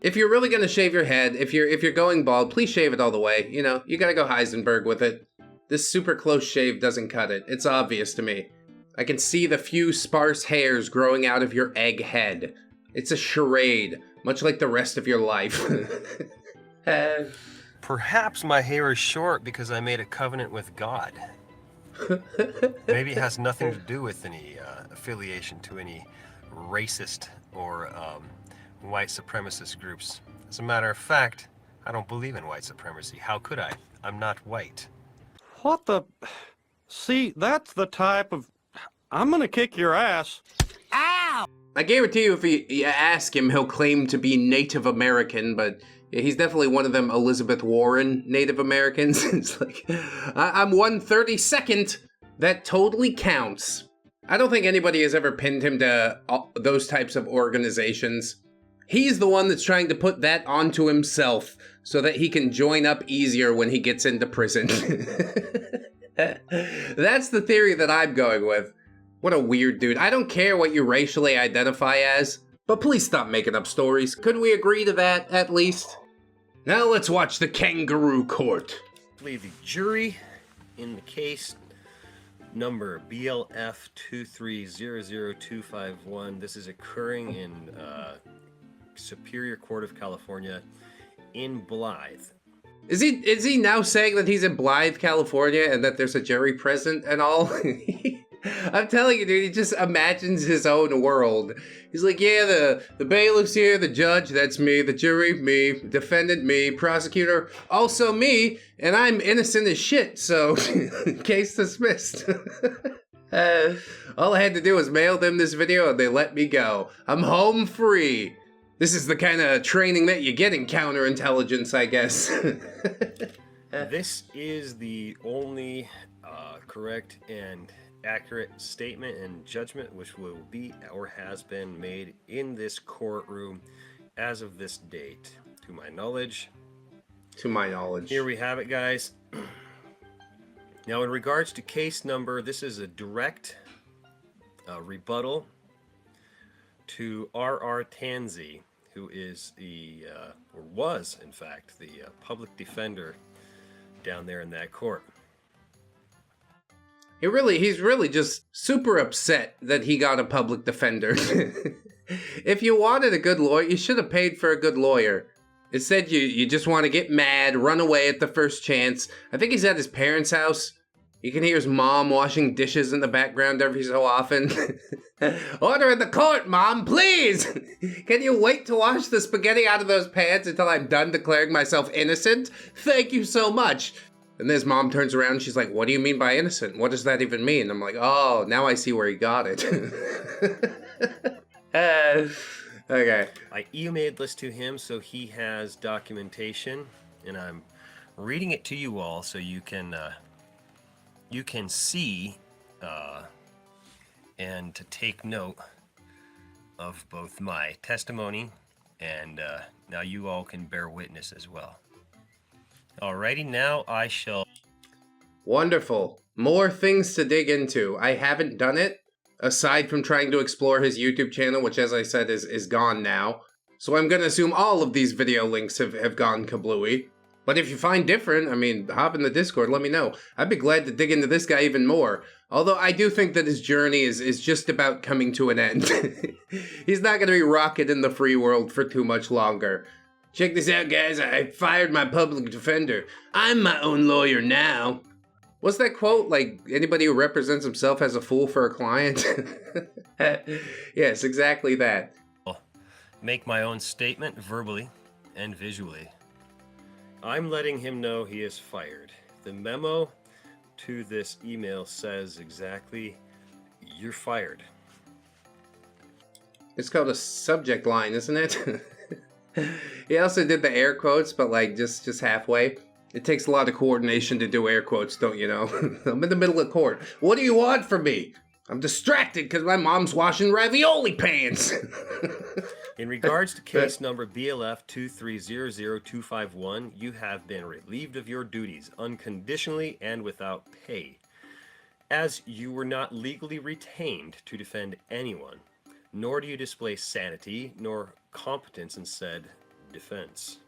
Speaker 1: If you're really gonna shave your head, if you're going bald, please shave it all the way. You know, you gotta go Heisenberg with it. This super close shave doesn't cut it. It's obvious to me. I can see the few sparse hairs growing out of your egg head. It's a charade, much like the rest of your life.
Speaker 7: Perhaps my hair is short because I made a covenant with God. Maybe it has nothing to do with any affiliation to any racist or white supremacist groups. As a matter of fact, I don't believe in white supremacy. How could I? I'm not white.
Speaker 10: What the? See, that's the type of... I'm gonna kick your ass.
Speaker 8: Ow!
Speaker 1: I guarantee you if you ask him, he'll claim to be Native American, but yeah, he's definitely one of them Elizabeth Warren Native Americans. It's like, I'm 1/32nd. That totally counts. I don't think anybody has ever pinned him to those types of organizations. He's the one that's trying to put that onto himself so that he can join up easier when he gets into prison. That's the theory that I'm going with. What a weird dude. I don't care what you racially identify as, but please stop making up stories. Could we agree to that, at least? Now let's watch the kangaroo court.
Speaker 7: The jury in the case number BLF 2300251. This is occurring in Superior Court of California in Blythe.
Speaker 1: Is he now saying that he's in Blythe, California, and that there's a jury present and all? I'm telling you, dude, he just imagines his own world. He's like, yeah, the bailiff's here, the judge, that's me, the jury, me, defendant, me, prosecutor, also me, and I'm innocent as shit, so case dismissed. All I had to do was mail them this video and they let me go. I'm home free. This is the kind of training that you get in counterintelligence, I guess.
Speaker 7: This is the only correct and accurate statement and judgment which will be or has been made in this courtroom as of this date, to my knowledge.
Speaker 1: To my knowledge.
Speaker 7: Here we have it, guys. Now, in regards to case number, this is a direct rebuttal to R.R. Tansey, who is the, or was, in fact, the public defender down there in that court.
Speaker 1: He's really just super upset that he got a public defender. If you wanted a good lawyer, you should have paid for a good lawyer. Instead, you just want to get mad, run away at the first chance. I think he's at his parents' house. You can hear his mom washing dishes in the background every so often. Order in the court, Mom, please! Can you wait to wash the spaghetti out of those pans until I'm done declaring myself innocent? Thank you so much. And then his mom turns around and she's like, what do you mean by innocent? What does that even mean? I'm like, oh, now I see where he got it. Okay.
Speaker 7: I emailed this to him so he has documentation, and I'm reading it to you all so you can see and to take note of both my testimony and now you all can bear witness as well. Alrighty, now I shall...
Speaker 1: Wonderful. More things to dig into. I haven't done it, aside from trying to explore his YouTube channel, which, as I said, is gone now. So I'm going to assume all of these video links have gone kablooey. But if you find different, I mean, hop in the Discord, let me know. I'd be glad to dig into this guy even more. Although I do think that his journey is just about coming to an end. He's not going to be rocking in the free world for too much longer. Check this out, guys. I fired my public defender. I'm my own lawyer now. What's that quote? Like, anybody who represents himself has a fool for a client? Yes, exactly that.
Speaker 7: Make my own statement verbally and visually. I'm letting him know he is fired. The memo to this email says exactly, you're fired.
Speaker 1: It's called a subject line, isn't it? He also did the air quotes, but like just halfway. It takes a lot of coordination to do air quotes, don't you know? I'm in the middle of court. What do you want from me? I'm distracted because my mom's washing ravioli pans.
Speaker 7: In regards to case number BLF 2300251, you have been relieved of your duties unconditionally and without pay, as you were not legally retained to defend anyone, nor do you display sanity nor competence in said defense.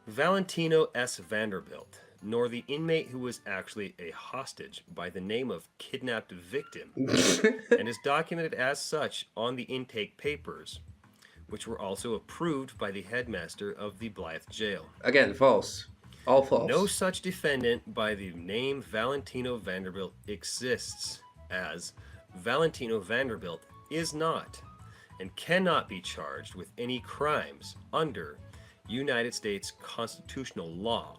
Speaker 7: Valentino S. Vanderbilt, nor the inmate who was actually a hostage by the name of kidnapped victim, and is documented as such on the intake papers, which were also approved by the headmaster of the Blythe jail.
Speaker 1: Again, false. All false.
Speaker 7: No such defendant by the name Valentino Vanderbilt exists, as Valentino Vanderbilt is not and cannot be charged with any crimes under United States constitutional law.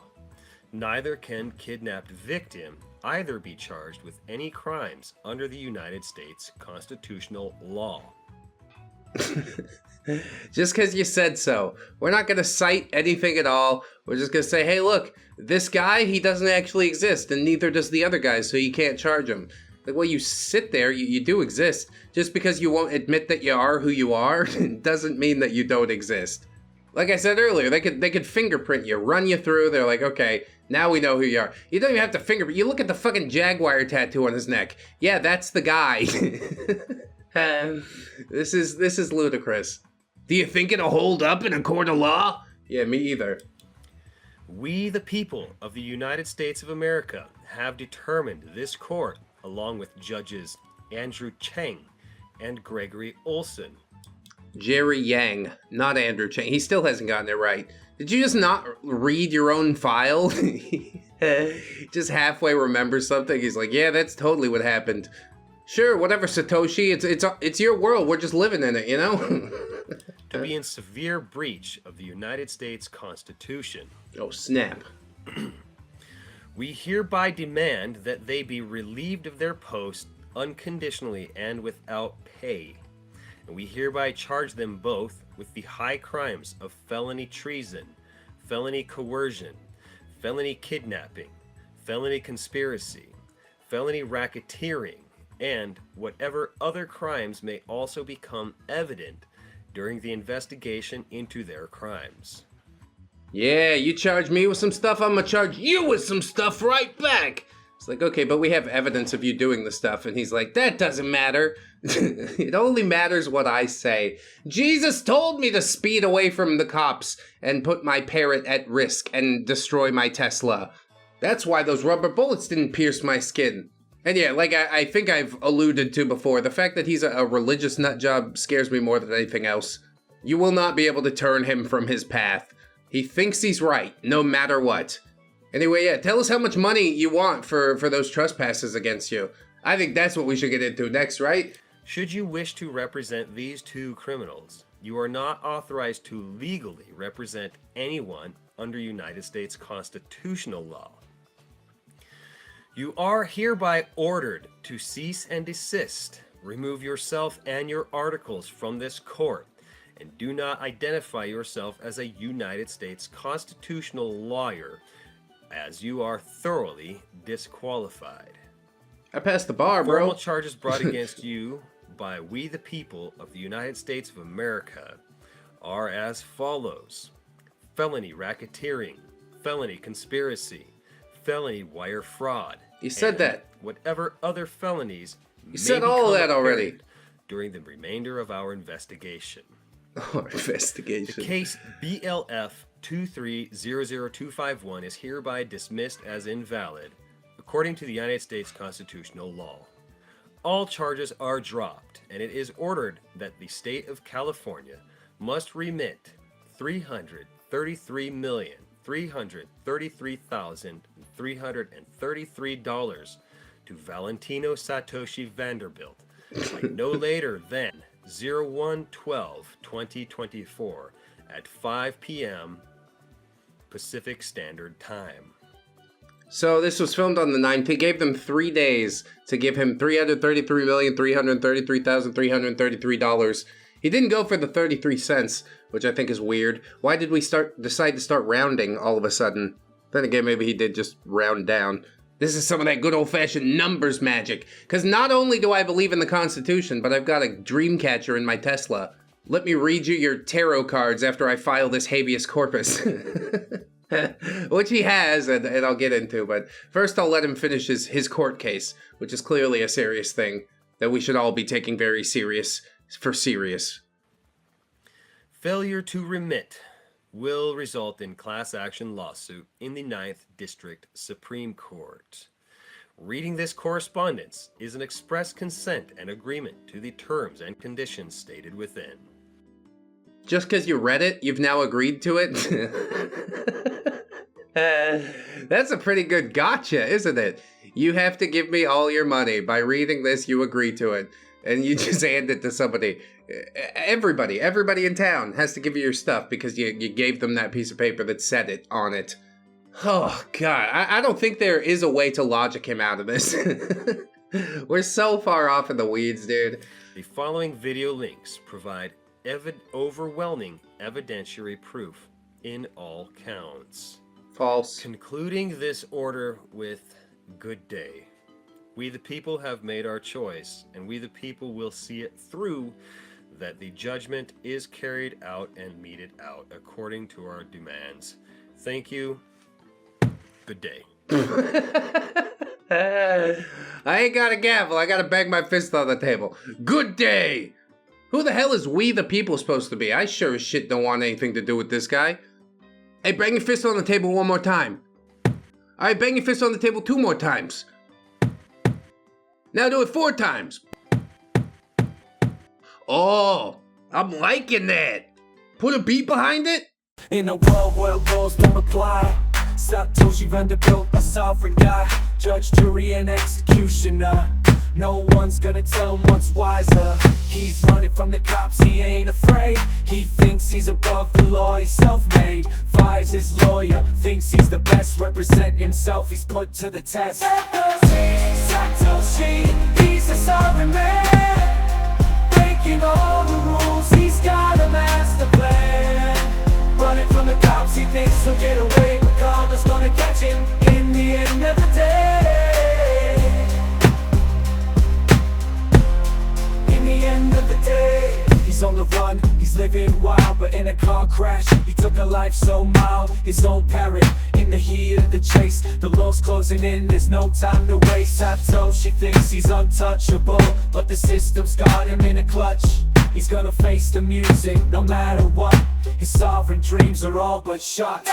Speaker 7: Neither can kidnapped victim either be charged with any crimes under the United States constitutional law.
Speaker 1: Just because you said so. We're not going to cite anything at all. We're just going to say, hey, look, this guy, he doesn't actually exist, and neither does the other guy, so you can't charge him. Like, well, you sit there, you do exist. Just because you won't admit that you are who you are doesn't mean that you don't exist. Like I said earlier, they could fingerprint you, run you through. They're like, okay, now we know who you are. You don't even have to fingerprint. You look at the fucking jaguar tattoo on his neck. Yeah, that's the guy. This is ludicrous. Do you think it'll hold up in a court of law? Yeah, me either.
Speaker 7: We, the people of the United States of America, have determined this court, along with judges Andrew Cheng and Gregory Olson.
Speaker 1: Jerry Yang, not Andrew Cheng. He still hasn't gotten it right. Did you just not read your own file? Just halfway remember something? He's like, yeah, that's totally what happened. Sure, whatever, Satoshi. It's your world. We're just living in it, you know?
Speaker 7: To be in severe breach of the United States Constitution.
Speaker 1: Oh, snap.
Speaker 7: We hereby demand that they be relieved of their post unconditionally and without pay, and we hereby charge them both with the high crimes of felony treason, felony coercion, felony kidnapping, felony conspiracy, felony racketeering, and whatever other crimes may also become evident during the investigation into their crimes.
Speaker 1: Yeah, you charge me with some stuff, I'm gonna charge you with some stuff right back. It's like, okay, but we have evidence of you doing the stuff. And he's like, that doesn't matter. It only matters what I say. Jesus told me to speed away from the cops and put my parrot at risk and destroy my Tesla. That's why those rubber bullets didn't pierce my skin. And yeah, like I think I've alluded to before, the fact that he's a religious nutjob scares me more than anything else. You will not be able to turn him from his path. He thinks he's right, no matter what. Anyway, yeah, tell us how much money you want for those trespasses against you. I think that's what we should get into next, right?
Speaker 7: Should you wish to represent these two criminals, you are not authorized to legally represent anyone under United States constitutional law. You are hereby ordered to cease and desist, remove yourself and your articles from this court, and do not identify yourself as a United States constitutional lawyer, as you are thoroughly disqualified.
Speaker 1: I passed the bar, bro.
Speaker 7: Formal charges brought against you by we the people of the United States of America are as follows: felony racketeering, felony conspiracy, felony wire fraud.
Speaker 1: You said that.
Speaker 7: Whatever other felonies
Speaker 1: you said all of that already
Speaker 7: during the remainder of our investigation.
Speaker 1: Our investigation.
Speaker 7: The case BLF 2300251 is hereby dismissed as invalid according to the United States constitutional law. All charges are dropped, and it is ordered that the state of California must remit $333,333,333 to Valentino Satoshi Vanderbilt by no later than 01/12/2024 at 5 p.m. Pacific Standard Time.
Speaker 1: So this was filmed on the 9th. He gave them 3 days to give him $333,333,333. He didn't go for the 33 cents, which I think is weird. Why did we decide to start rounding all of a sudden? Then again, maybe he did just round down. This is some of that good old-fashioned numbers magic. Because not only do I believe in the Constitution, but I've got a dream catcher in my Tesla. Let me read you your tarot cards after I file this habeas corpus. Which he has, and I'll get into. But first I'll let him finish his court case, which is clearly a serious thing that we should all be taking very serious.
Speaker 7: Failure to remit will result in class action lawsuit in the 9th District Supreme Court. Reading this correspondence is an express consent and agreement to the terms and conditions stated within.
Speaker 1: Just because you read it, you've now agreed to it? That's a pretty good gotcha, isn't it? You have to give me all your money. By reading this, you agree to it. And you just hand it to somebody. Everybody in town has to give you your stuff because you gave them that piece of paper that said it on it. Oh, God. I don't think there is a way to logic him out of this. We're so far off in the weeds, dude.
Speaker 7: The following video links provide overwhelming evidentiary proof in all counts.
Speaker 1: False.
Speaker 7: Concluding this order with good day. We the people have made our choice, and we the people will see it through that the judgment is carried out and meted out according to our demands. Thank you. Good day.
Speaker 1: I ain't got a gavel. I gotta bang my fist on the table. Good day. Who the hell is we the people supposed to be? I sure as shit don't want anything to do with this guy. Hey, bang your fist on the table one more time. Alright, bang your fist on the table 2 more times. Now do it 4 times. Oh, I'm liking that. Put a beat behind it.
Speaker 2: In a world where laws don't apply, Satoshi Vanderbilt, a sovereign guy, judge, jury, and executioner. No one's gonna tell him what's wiser. He's running from the cops, he ain't afraid. He thinks he's above the law, he's self-made. Fires his lawyer, thinks he's the best. Represent himself, he's put to the test. Satoshi, he's a sovereign man, breaking all the rules. he's on the run, he's living wild. But in a car crash, he took a life so mild. His own parent, in the heat of the chase, the law's closing in, there's no time to waste. Satoshi thinks he's untouchable, but the system's got him in a clutch. He's gonna face the music, no matter what. His sovereign dreams are all but shot.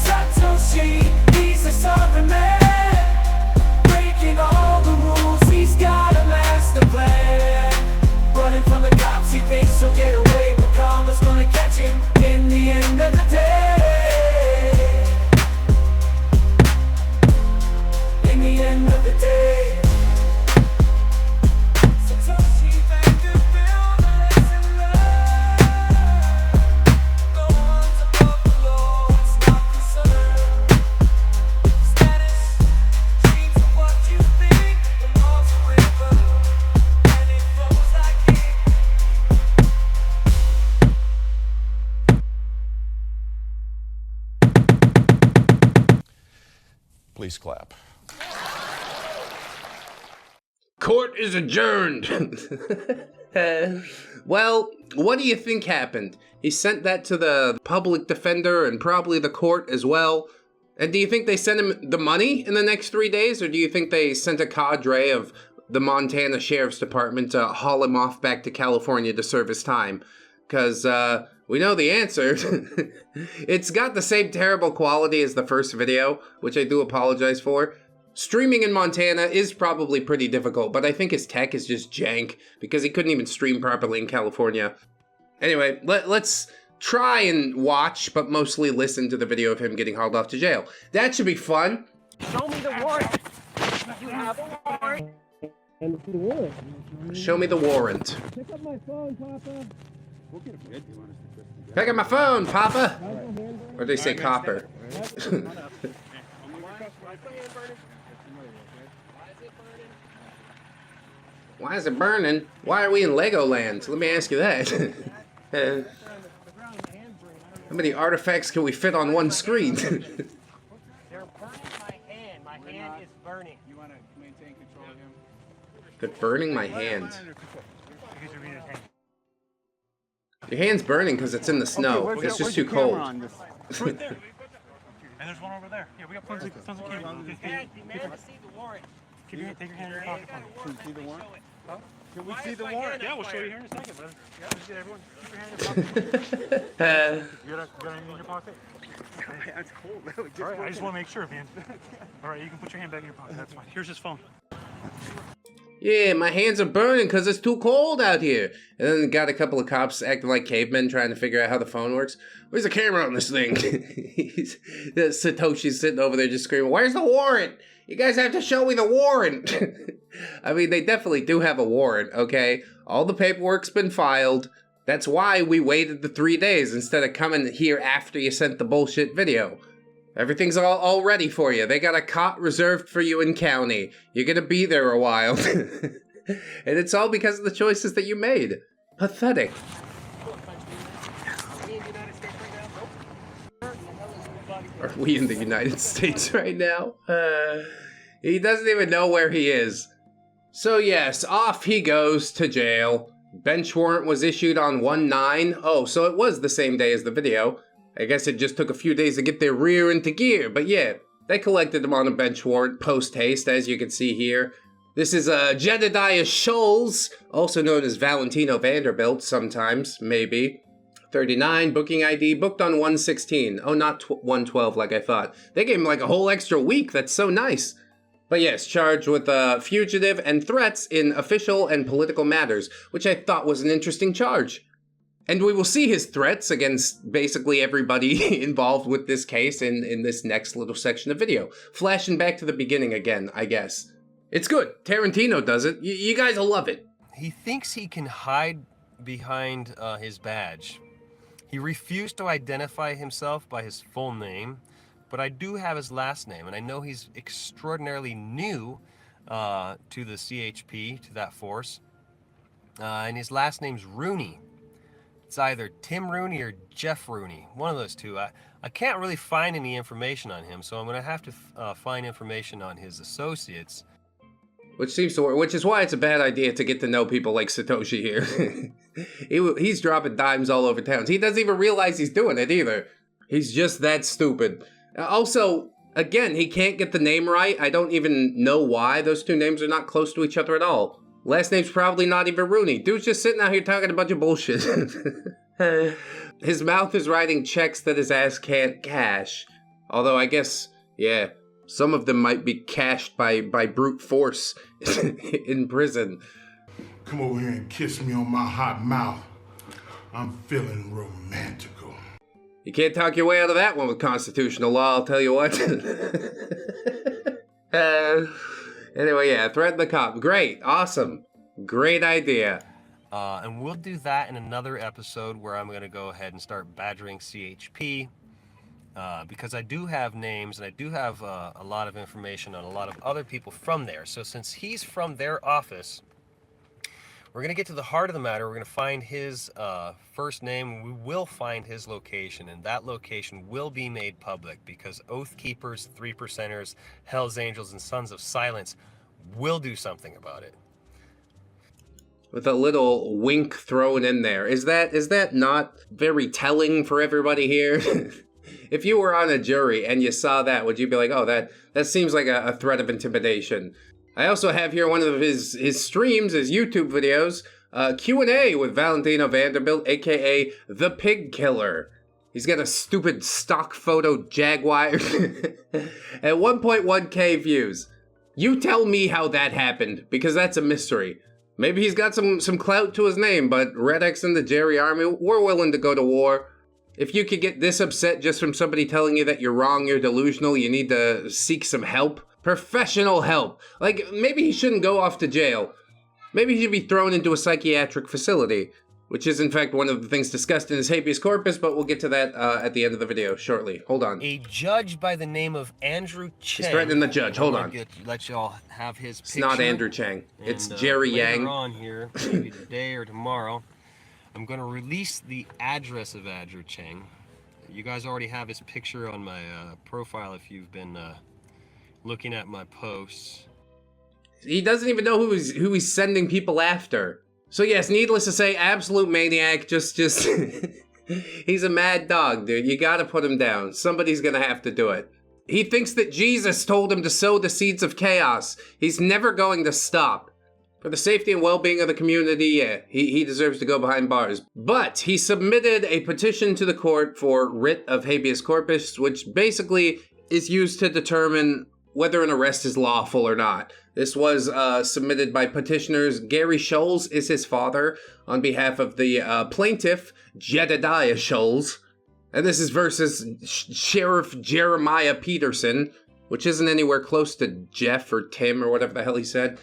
Speaker 2: Satoshi, he's a sovereign man, breaking all the rules, he's got a master plan. Running from the cops, he thinks he'll get away, but karma's gonna catch him in the end of the day. In the end of the day. Satoshi Vanderbilt, lesson learned. No one's above the law, it's not concerned. Status, dreams of what you think, the law's a river, and it flows like it.
Speaker 9: Please clap.
Speaker 1: Court is adjourned. Well, what do you think happened? He sent that to the public defender and probably the court as well. And do you think they sent him the money in the next 3 days? Or do you think they sent a cadre of the Montana Sheriff's Department to haul him off back to California to serve his time? Because we know the answer. It's got the same terrible quality as the first video, which I do apologize for. Streaming in Montana is probably pretty difficult, but I think his tech is just jank because he couldn't even stream properly in California. Anyway, let's try and watch, but mostly listen to the video of him getting hauled off to jail. That should be fun.
Speaker 4: Show me the warrant. You have a warrant.
Speaker 1: Show me the warrant.
Speaker 11: Pick up my phone, Papa.
Speaker 1: Pick up my phone, Papa. Or they say copper. Why is it burning? Why are we in Legoland? Let me ask you that. How many artifacts can we fit on one screen?
Speaker 4: They're burning my hand. My hand is burning. You want to maintain control of him?
Speaker 1: They're burning my hand. Your hand's burning because it's in the snow. It's just too cold.
Speaker 4: Right there. And there's one over there. Yeah, we got tons of cameras. Demand to see the warrant. Take your hand in your pocket. Can we see the warrant? Huh? Can we see the warrant? Yeah, we'll show you here in a second, brother. Yeah, let's get everyone. Keep your hand in your pocket. You got anything in your pocket? That's cold. All right, I just want to make sure, man. All right, you can put your hand back in your pocket. That's fine. Here's his phone.
Speaker 1: Yeah, my hands are burning because it's too cold out here. And then got a couple of cops acting like cavemen trying to figure out how the phone works. Where's the camera on this thing? Satoshi's sitting over there just screaming, "Where's the warrant? You guys have to show me the warrant." I mean, they definitely do have a warrant, okay? All the paperwork's been filed. That's why we waited the 3 days instead of coming here after you sent the bullshit video. Everything's all ready for you. They got a cot reserved for you in county. You're gonna be there a while. And it's all because of the choices that you made. Pathetic. Are we in the United States right now? He doesn't even know where he is. So yes, off he goes to jail. Bench warrant was issued on 1/9. Oh, so it was the same day as the video. I guess it just took a few days to get their rear into gear, but yeah, they collected him on a bench warrant post-haste, as you can see here. This is Jedediah Scholes, also known as Valentino Vanderbilt sometimes, maybe. 39, booking ID, booked on 1/16. Oh, not 1/12 like I thought. They gave him like a whole extra week, that's so nice. But yes, charged with fugitive and threats in official and political matters, which I thought was an interesting charge. And we will see his threats against basically everybody involved with this case in this next little section of video. Flashing back to the beginning again, I guess. It's good. Tarantino does it. You guys will love it.
Speaker 7: He thinks he can hide behind his badge. He refused to identify himself by his full name, but I do have his last name, and I know he's extraordinarily new to the CHP, to that force. And his last name's Rooney. It's either Tim Rooney or Jeff Rooney, one of those two. I can't really find any information on him, so I'm going to have to find information on his associates.
Speaker 1: Which seems to work, which is why it's a bad idea to get to know people like Satoshi here. He's dropping dimes all over town. He doesn't even realize he's doing it either. He's just that stupid. Also, again, he can't get the name right. I don't even know why. Those two names are not close to each other at all. Last name's probably not even Rooney. Dude's just sitting out here talking a bunch of bullshit. His mouth is writing checks that his ass can't cash. Although I guess, yeah, some of them might be cashed by brute force in prison.
Speaker 12: Come over here and kiss me on my hot mouth. I'm feeling romantical.
Speaker 1: You can't talk your way out of that one with constitutional law, I'll tell you what. Anyway, yeah, threaten the cop. Great, awesome, great idea.
Speaker 7: And we'll do that in another episode where I'm going to go ahead and start badgering CHP. Because I do have names and I do have a lot of information on a lot of other people from there. So since he's from their office, we're going to get to the heart of the matter. We're going to find his first name. We will find his location, and that location will be made public because Oath Keepers, 3%ers, Hells Angels, and Sons of Silence will do something about it.
Speaker 1: With a little wink thrown in there. Is that not very telling for everybody here? If you were on a jury and you saw that, would you be like, oh, that seems like a threat of intimidation? I also have here one of his streams, his YouTube videos, Q&A with Valentino Vanderbilt, a.k.a. The Pig Killer. He's got a stupid stock photo Jaguar at 1.1k views. You tell me how that happened, because that's a mystery. Maybe he's got some clout to his name, but ReddX and the Jerry Army, we're willing to go to war. If you could get this upset just from somebody telling you that you're wrong, you're delusional, you need to seek some help. Professional help. Like, maybe he shouldn't go off to jail. Maybe he should be thrown into a psychiatric facility, which is in fact one of the things discussed in his habeas corpus, but we'll get to that at the end of the video shortly. Hold on.
Speaker 7: A judge by the name of Andrew Chang.
Speaker 1: He's threatening the judge. Hold on.
Speaker 7: Let y'all have his picture.
Speaker 1: It's not Andrew Chang. It's Jerry Yang.
Speaker 7: Later on here, maybe today or tomorrow, I'm going to release the address of Andrew Chang. You guys already have his picture on my profile if you've been looking at my posts.
Speaker 1: He doesn't even know who he's sending people after. So yes, needless to say, absolute maniac. Just he's a mad dog, dude. You gotta put him down. Somebody's gonna have to do it. He thinks that Jesus told him to sow the seeds of chaos. He's never going to stop. For the safety and well-being of the community, yeah, he deserves to go behind bars. But he submitted a petition to the court for writ of habeas corpus, which basically is used to determine whether an arrest is lawful or not. This was submitted by petitioners. Gary Scholes is his father on behalf of the plaintiff, Jedediah Scholes. And this is versus Sheriff Jeremiah Peterson, which isn't anywhere close to Jeff or Tim or whatever the hell he said.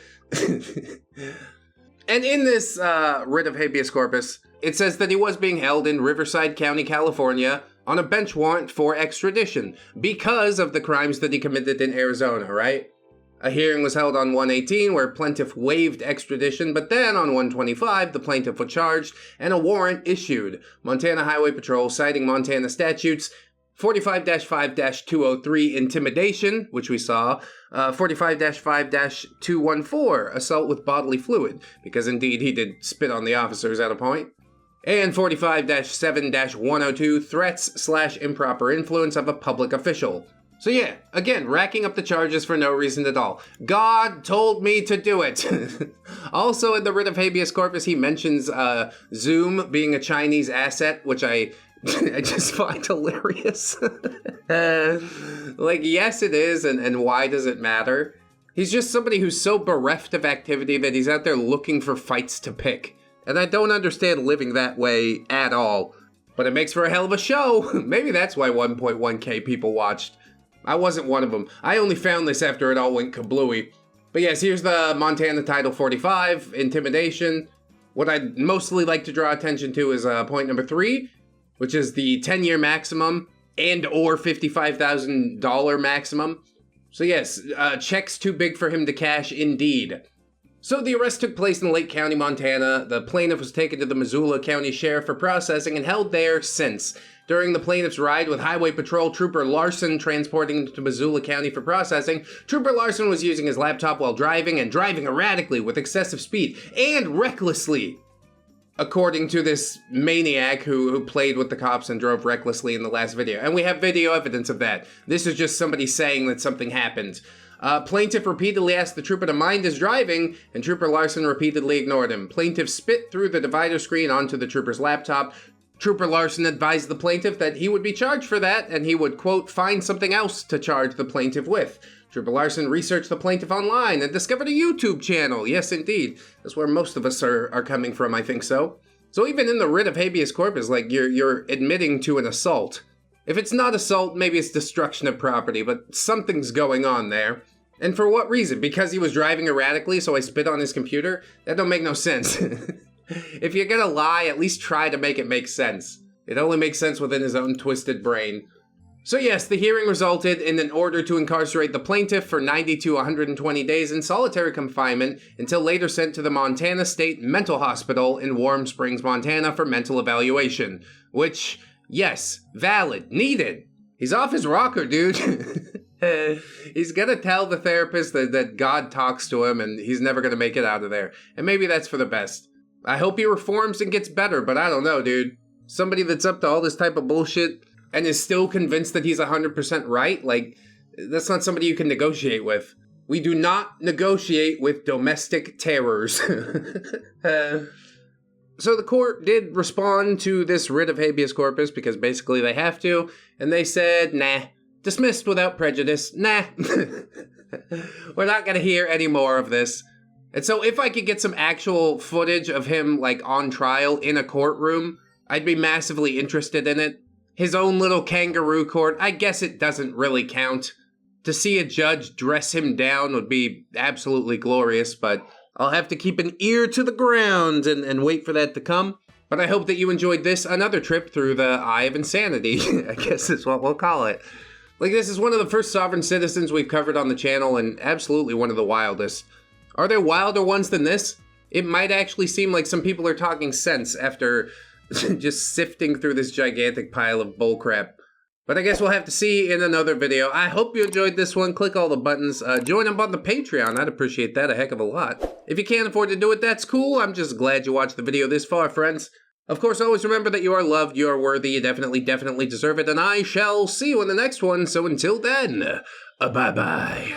Speaker 1: And in this writ of habeas corpus, it says that he was being held in Riverside County, California, on a bench warrant for extradition because of the crimes that he committed in Arizona, right? A hearing was held on 118 where plaintiff waived extradition, but then on 125, the plaintiff was charged and a warrant issued. Montana Highway Patrol, citing Montana statutes 45-5-203, intimidation, which we saw, 45-5-214, assault with bodily fluid, because indeed he did spit on the officers at a point. And 45-7-102, threats/improper influence of a public official. So yeah, again, racking up the charges for no reason at all. God told me to do it. Also in the writ of habeas corpus, he mentions Zoom being a Chinese asset, which I just find hilarious. Like, yes it is, and why does it matter? He's just somebody who's so bereft of activity that he's out there looking for fights to pick. And I don't understand living that way at all. But it makes for a hell of a show. Maybe that's why 1.1k people watched. I wasn't one of them. I only found this after it all went kablooey. But yes, here's the Montana Title 45, intimidation. What I'd mostly like to draw attention to is point number 3, which is the 10-year maximum and or $55,000 maximum. So yes, checks too big for him to cash indeed. So the arrest took place in Lake County, Montana. The plaintiff was taken to the Missoula County Sheriff for processing and held there since. During the plaintiff's ride with Highway Patrol Trooper Larson transporting him to Missoula County for processing, Trooper Larson was using his laptop while driving and driving erratically with excessive speed and recklessly. according to this maniac who played with the cops and drove recklessly in the last video. And we have video evidence of that. This is just somebody saying that something happened. Plaintiff repeatedly asked the trooper to mind his driving, and Trooper Larson repeatedly ignored him. Plaintiff spit through the divider screen onto the trooper's laptop. Trooper Larson advised the plaintiff that he would be charged for that, and he would, quote, find something else to charge the plaintiff with. Trooper Larson researched the plaintiff online and discovered a YouTube channel. Yes, indeed. That's where most of us are coming from, I think so. So even in the writ of habeas corpus, like, you're admitting to an assault. If it's not assault, maybe it's destruction of property, but something's going on there. And for what reason? Because he was driving erratically, so I spit on his computer? That don't make no sense. If you're gonna lie, at least try to make it make sense. It only makes sense within his own twisted brain. So yes, the hearing resulted in an order to incarcerate the plaintiff for 90 to 120 days in solitary confinement until later sent to the Montana State Mental Hospital in Warm Springs, Montana for mental evaluation. Which, yes, valid, needed. He's off his rocker, dude. He's gonna tell the therapist that God talks to him and he's never gonna make it out of there. And maybe that's for the best. I hope he reforms and gets better, but I don't know, dude. Somebody that's up to all this type of bullshit and is still convinced that he's 100% right, like, that's not somebody you can negotiate with. We do not negotiate with domestic terrors. So the court did respond to this writ of habeas corpus because basically they have to, and they said, nah, dismissed without prejudice, nah. We're not gonna hear any more of this. And so if I could get some actual footage of him, like, on trial in a courtroom, I'd be massively interested in it. His own little kangaroo court, I guess it doesn't really count. To see a judge dress him down would be absolutely glorious, but I'll have to keep an ear to the ground and wait for that to come. But I hope that you enjoyed this, another trip through the eye of insanity, I guess is what we'll call it. Like, this is one of the first sovereign citizens we've covered on the channel, and absolutely one of the wildest. Are there wilder ones than this? It might actually seem like some people are talking sense after just sifting through this gigantic pile of bullcrap. But I guess we'll have to see in another video. I hope you enjoyed this one. Click all the buttons. Join up on the Patreon. I'd appreciate that a heck of a lot. If you can't afford to do it, that's cool. I'm just glad you watched the video this far, friends. Of course, always remember that you are loved, you are worthy, you definitely deserve it, and I shall see you in the next one. So until then, bye-bye.